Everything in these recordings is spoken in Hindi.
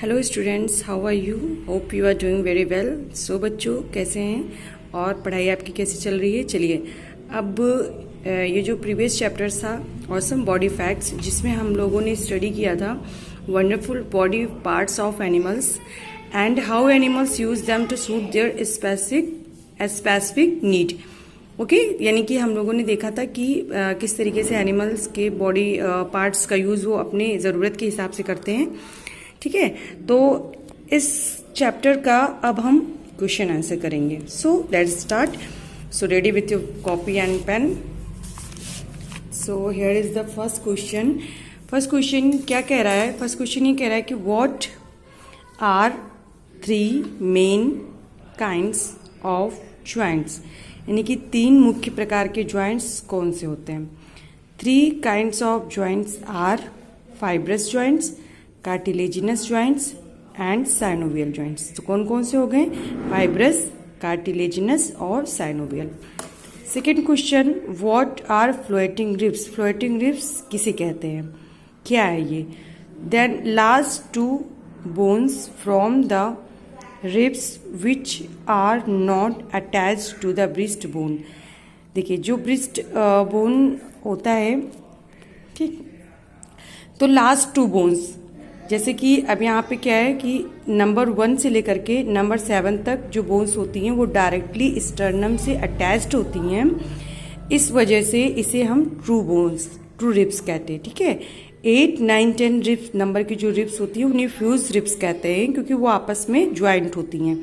Hello students, how are you? Hope you are doing very well. So बच्चों, कैसे हैं और पढ़ाई आपकी कैसी चल रही है? चलिए, अब ये जो प्रीवियस चैप्टर्स था ऑसम बॉडी फैक्ट्स, जिसमें हम लोगों ने स्टडी किया था wonderful body parts of animals and how animals use them to suit their specific need. Okay, यानी कि हम लोगों ने देखा था कि किस तरीके से एनिमल्स के बॉडी पार्ट्स का यूज वो अपने ज़रूरत के हिसाब से करते हैं। ठीक है, तो इस चैप्टर का अब हम क्वेश्चन आंसर करेंगे। So let's start. So ready with your copy and pen. So here is the first question. First question क्या कह रहा है? फर्स्ट क्वेश्चन ये कह रहा है कि what are 3 main kinds of joints, यानी कि 3 मुख्य प्रकार के ज्वाइंट्स कौन से होते हैं? 3 kinds of joints are fibrous joints, cartilaginous joints and synovial joints. तो कौन कौन से हो गए? फाइब्रस, कार्टिलेजिनस और synovial. Second question, what are floating ribs? Floating ribs किसे कहते हैं? क्या है ये? Then last 2 bones from the ribs which are not attached to the breast bone. देखिए, जो ब्रेस्ट बोन होता है, ठीक, तो लास्ट 2 बोन्स, जैसे कि अब यहाँ पे क्या है कि नंबर 1 से लेकर के नंबर 7 तक जो बोन्स होती हैं वो डायरेक्टली स्टर्नम से अटैच्ड होती हैं। इस वजह से इसे हम ट्रू बोन्स, ट्रू रिब्स कहते हैं। ठीक है, 8, 9, 10 रिब्स नंबर की जो रिब्स होती हैं उन्हें फ्यूज रिब्स कहते हैं, क्योंकि वो आपस में ज्वाइंट होती हैं।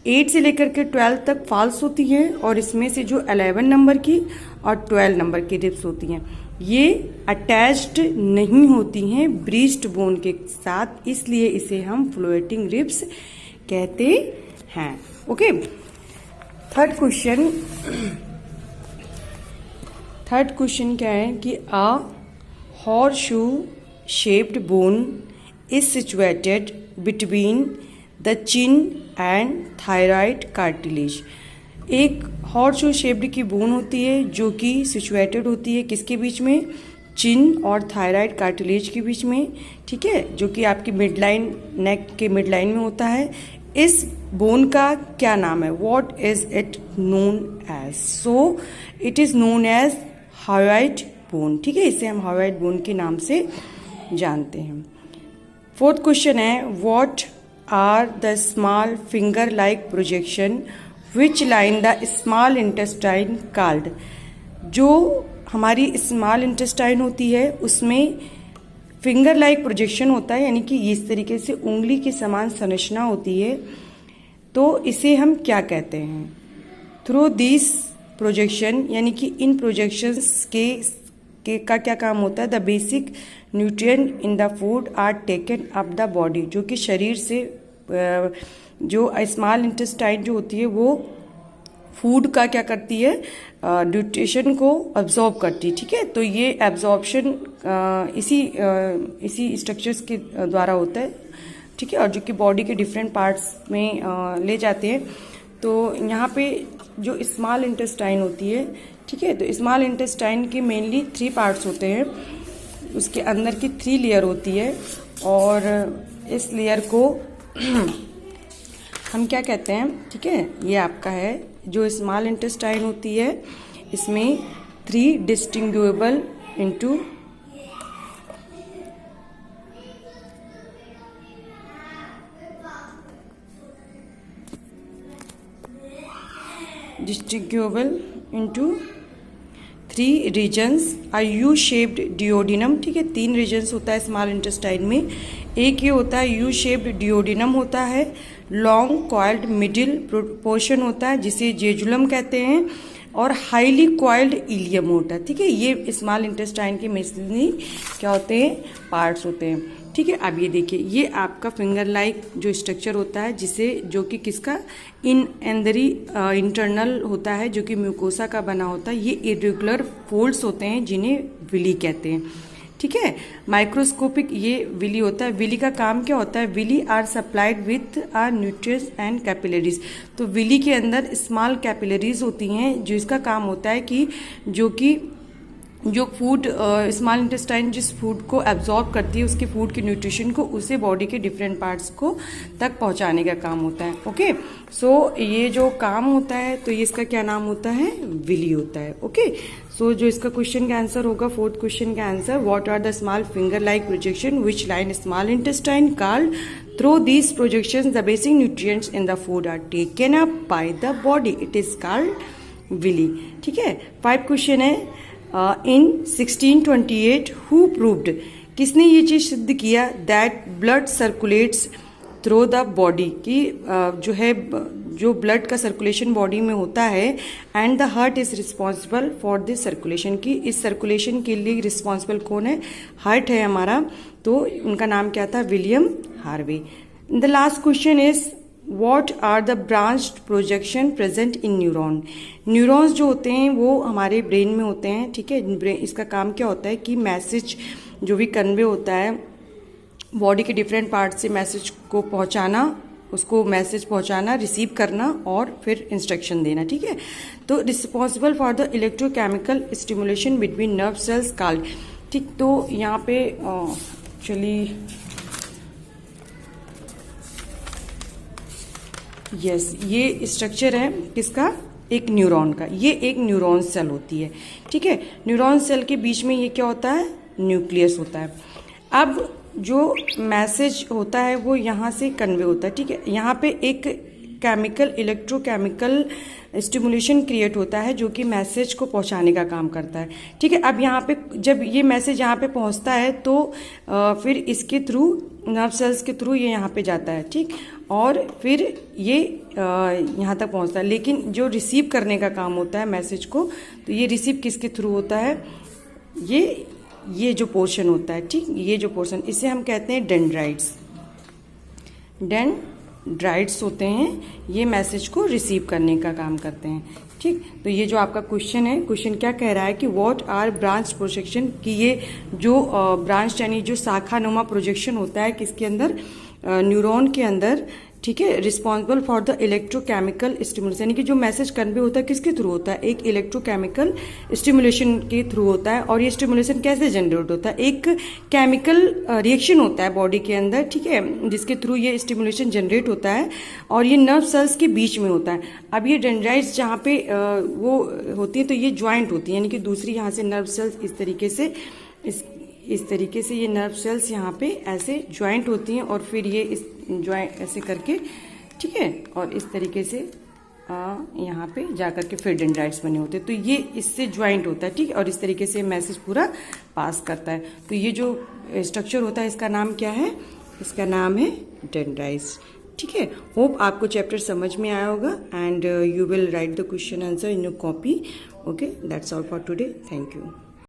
8 से लेकर के 12 तक फॉल्स होती है, और इसमें से जो 11 नंबर की और 12 नंबर की रिब्स होती हैं ये अटैच्ड नहीं होती हैं ब्रेस्ट बोन के साथ, इसलिए इसे हम फ्लोटिंग रिब्स कहते हैं। ओके, थर्ड क्वेश्चन क्या है कि a horseshoe shaped bone is situated between the chin and thyroid cartilage. एक हॉर्सशू शेप्ड की बोन होती है जो कि सिचुएटेड होती है किसके बीच में? चिन और थायराइड कार्टिलेज के बीच में। ठीक है, जो कि आपकी मिड लाइन, नेक के मिड लाइन में होता है। इस बोन का क्या नाम है? What is it known as? So it is known as hyoid bone. ठीक है, इसे हम हायोइड बोन के नाम से जानते हैं। फोर्थ क्वेश्चन है, what are the small finger like projection which line the small intestine called? जो हमारी स्मॉल इंटेस्टाइन होती है उसमें फिंगर लाइक प्रोजेक्शन होता है, यानी कि इस तरीके से उंगली के समान संरचना होती है, तो इसे हम क्या कहते हैं? थ्रू दिस प्रोजेक्शन, यानी कि इन प्रोजेक्शंस के का क्या काम होता है? The basic nutrient in the food are taken up the body, जो कि शरीर से जो स्मॉल इंटेस्टाइन जो होती है वो फूड का क्या करती है? न्यूट्रिशन को अब्जॉर्ब करती है। ठीक है, तो ये एब्जॉर्प्शन इसी स्ट्रक्चर्स के द्वारा होता है। ठीक है, और जो कि बॉडी के डिफरेंट पार्ट्स में ले जाते हैं। तो यहाँ पे जो स्मॉल इंटेस्टाइन होती है, ठीक है, तो स्मॉल इंटेस्टाइन के मेनली 3 पार्ट्स होते हैं। उसके अंदर की 3 लेयर होती है, और इस लेयर को हम क्या कहते हैं? ठीक है, ये आपका है जो स्मॉल इंटेस्टाइन होती है, इसमें 3 डिस्टिंग्विएबल इनटू डिस्टिंग्विएबल इनटू 3 रीजन्स आ यू शेप्ड डिओडिनम। ठीक है, 3 रीजन्स होता है स्मॉल इंटेस्टाइन में। एक ये होता है यू शेप्ड डिओडिनम होता है, लॉन्ग कॉइल्ड मिडिल पोर्शन होता है जिसे जेजुलम कहते हैं, और हाईली कॉइल्ड इलियम होता है। ठीक है, ये स्मॉल इंटेस्टाइन के मेनली क्या होते हैं? पार्ट्स होते हैं। ठीक है, अब ये देखिए, ये आपका फिंगर लाइक जो स्ट्रक्चर होता है, जिसे जो कि किसका इंटरनल होता है, जो कि म्यूकोसा का बना होता है। ये इरेगुलर फोल्ड्स होते हैं जिन्हें विली कहते हैं। ठीक है, माइक्रोस्कोपिक ये विली होता है। विली का काम क्या होता है? Villi are supplied with are nutritious and capillaries. तो विली के अंदर स्मॉल कैपिलरीज होती हैं, जो इसका काम होता है कि जो कि जो फूड स्मॉल इंटेस्टाइन जिस फूड को एब्जॉर्ब करती है, उसके फूड की न्यूट्रिशन को उसे बॉडी के डिफरेंट पार्ट्स को तक पहुंचाने का काम होता है। ओके, सो ये जो काम होता है तो ये इसका क्या नाम होता है, विली होता है। ओके, सो जो इसका क्वेश्चन का आंसर होगा, फोर्थ क्वेश्चन का answer, what are the small finger like projection which line small intestine called through these projection the basic nutrients in the food are taken up by the body, it is called villi. ठीक है, 5 क्वेश्चन है। इन 1628 हु प्रूव्ड, किसने ये चीज सिद्ध किया, that blood circulates through the body, की जो है जो ब्लड का सर्कुलेशन बॉडी में होता है, and the heart is responsible for this circulation, की इस सर्कुलेशन के लिए रिस्पॉन्सिबल कौन है, हार्ट है हमारा। तो उनका नाम क्या था, William Harvey. The last question is What are the branched projection present in neuron? Neurons जो होते हैं वो हमारे ब्रेन में होते हैं। ठीक है, इसका काम क्या होता है कि मैसेज जो भी कन्वे होता है बॉडी के डिफरेंट पार्ट से मैसेज को पहुंचाना, उसको मैसेज पहुंचाना, रिसीव करना और फिर इंस्ट्रक्शन देना। ठीक है, तो responsible for the electrochemical stimulation between nerve cells called. ठीक, तो यहाँ पे चलिए यस, ये स्ट्रक्चर है किसका, एक न्यूरॉन का। ये एक न्यूरॉन सेल होती है। ठीक है, न्यूरॉन सेल के बीच में ये क्या होता है, न्यूक्लियस होता है। अब जो मैसेज होता है वो यहाँ से कन्वे होता है। ठीक है, यहाँ पे एक केमिकल, इलेक्ट्रोकेमिकल स्टिमुलेशन क्रिएट होता है जो कि मैसेज को पहुंचाने का काम करता है। ठीक है, अब यहाँ पे जब ये मैसेज यहाँ पे पहुंचता है तो फिर इसके थ्रू, नर्व सेल्स के थ्रू ये यहाँ पे जाता है। ठीक, और फिर ये यहाँ तक पहुँचता है। लेकिन जो रिसीव करने का काम होता है मैसेज को, तो ये रिसीव किसके थ्रू होता है, ये जो पोर्शन होता है। ठीक, ये जो पोर्शन, इसे हम कहते हैं डेंड्राइट्स। डेंड्राइट्स होते हैं, ये मैसेज को रिसीव करने का काम करते हैं। ठीक, तो ये जो आपका क्वेश्चन है, क्वेश्चन क्या कह रहा है कि व्हाट आर ब्रांच प्रोजेक्शन, कि ये जो ब्रांच यानी जो शाखा नुमा प्रोजेक्शन होता है किसके अंदर, न्यूरॉन के अंदर। ठीक है, responsible for the electrochemical stimulation, यानी कि जो मैसेज कन्वे होता है किसके थ्रू होता है, एक इलेक्ट्रोकेमिकल स्टिमुलेशन के थ्रू होता है। और ये स्टिमुलेशन कैसे जनरेट होता है, एक केमिकल रिएक्शन होता है बॉडी के अंदर। ठीक है, जिसके थ्रू ये स्टिमुलेशन जनरेट होता है और ये नर्व सेल्स के बीच में होता है। अब ये डेंड्राइट्स जहाँ पे वो होती है तो ये ज्वाइंट होती है, यानी कि दूसरी यहाँ से नर्व सेल्स इस तरीके से ये नर्व सेल्स यहाँ पे ऐसे ज्वाइंट होती हैं और फिर ये इस ज्वाइंट ऐसे करके, ठीक है, और इस तरीके से यहाँ पे जाकर के फिर डेंड्राइट्स बने होते हैं। तो ये इससे ज्वाइंट होता है। ठीक है, और इस तरीके से मैसेज पूरा पास करता है। तो ये जो स्ट्रक्चर होता है इसका नाम क्या है, इसका नाम है डेंड्राइट्स। ठीक है, होप आपको चैप्टर समझ में आया होगा and you will write the question answer in your copy. Okay, that's all for today, thank you.